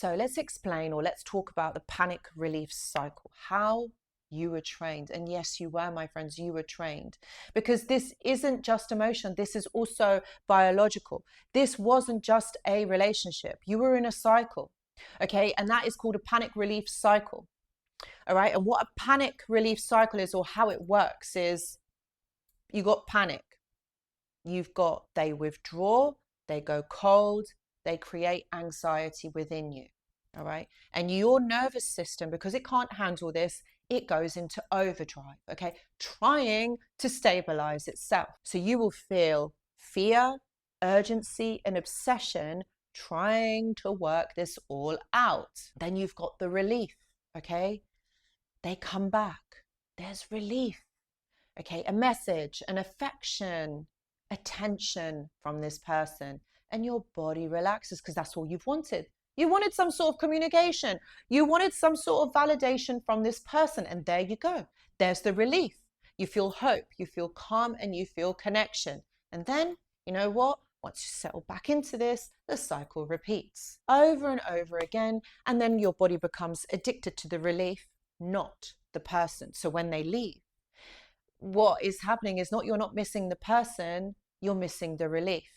So let's explain, or let's talk about the panic relief cycle, how you were trained. And yes, you were, my friends, you were trained, because this isn't just emotion. This is also biological. This wasn't just a relationship. You were in a cycle. Okay. And that is called a panic relief cycle. All right. And what a panic relief cycle is, or how it works, is you got panic. You've got, they withdraw, they go cold, they create anxiety within you. All right. And your nervous system, because it can't handle this, it goes into overdrive. Okay. Trying to stabilize itself. So you will feel fear, urgency, and obsession trying to work this all out. Then you've got the relief. Okay. They come back. There's relief. Okay. A message, an affection, attention from this person, and your body relaxes, because that's all you've wanted. You wanted some sort of communication. You wanted some sort of validation from this person. And there you go. There's the relief. You feel hope, you feel calm, and you feel connection. And then, you know what? Once you settle back into this, the cycle repeats over and over again. And then your body becomes addicted to the relief, not the person. So when they leave, what is happening is not, you're not missing the person, you're missing the relief.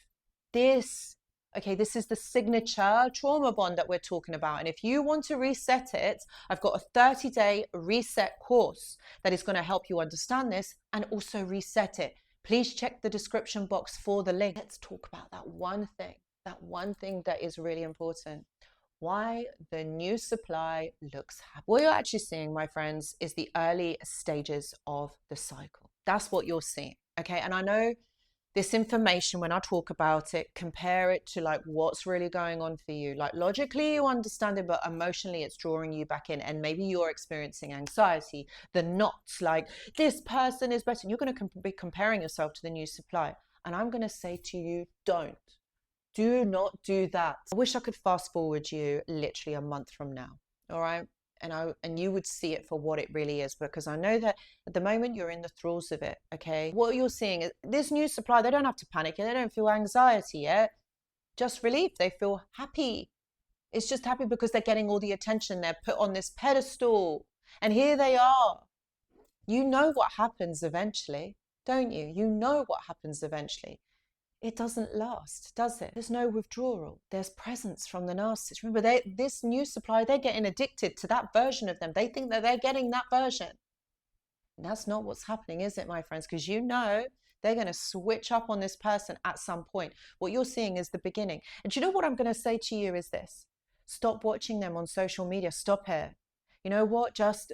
This is the signature trauma bond that we're talking about. And if you want to reset it, I've got a 30-day reset course that is going to help you understand this and also reset it. Please check the description box for the link. Let's talk about that one thing that is really important. Why the new supply looks happy. What you're actually seeing, my friends, is the early stages of the cycle. That's what you're seeing. Okay. And I know this information, when I talk about it, compare it to like what's really going on for you. Like logically you understand it, but emotionally it's drawing you back in, and maybe you're experiencing anxiety, the knots, like this person is better. You're going to be comparing yourself to the new supply. And I'm going to say to you, do not do that. I wish I could fast forward you literally a month from now. All right. And you would see it for what it really is, because I know that at the moment you're in the thralls of it. Okay. What you're seeing is this new supply. They don't have to panic yet. They don't feel anxiety yet. Just relief. They feel happy. It's just happy because they're getting all the attention. They're put on this pedestal. And here they are. You know what happens eventually, don't you? You know what happens eventually. It doesn't last, does it? There's no withdrawal. There's presence from the narcissist. Remember, this new supply, they're getting addicted to that version of them. They think that they're getting that version. And that's not what's happening, is it, my friends? Because you know they're going to switch up on this person at some point. What you're seeing is the beginning. And you know what I'm going to say to you is this. Stop watching them on social media. Stop it. You know what? Just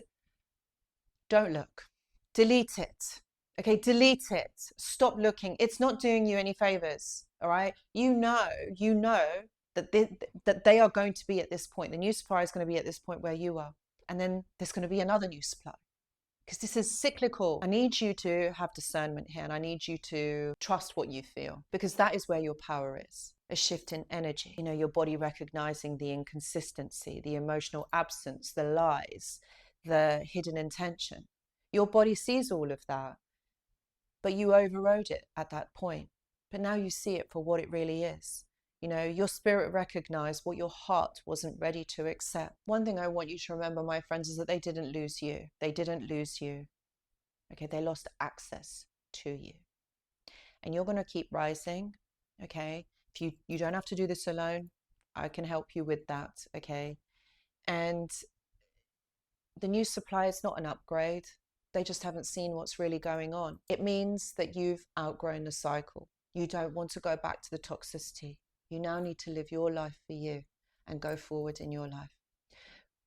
don't look. Delete it. Okay, delete it. Stop looking. It's not doing you any favors. All right. You know that they are going to be at this point. The new supply is going to be at this point where you are. And then there's going to be another new supply, because this is cyclical. I need you to have discernment here, and I need you to trust what you feel, because that is where your power is. A shift in energy. You know, your body recognizing the inconsistency, the emotional absence, the lies, the hidden intention. Your body sees all of that. But you overrode it at that point. But now you see it for what it really is. You know, your spirit recognized what your heart wasn't ready to accept. One thing I want you to remember, my friends, is that they didn't lose you. They didn't lose you. Okay, they lost access to you. And you're going to keep rising. Okay, if you don't have to do this alone. I can help you with that. Okay, and the new supply is not an upgrade. They just haven't seen what's really going on. It means that you've outgrown the cycle. You don't want to go back to the toxicity. You now need to live your life for you and go forward in your life.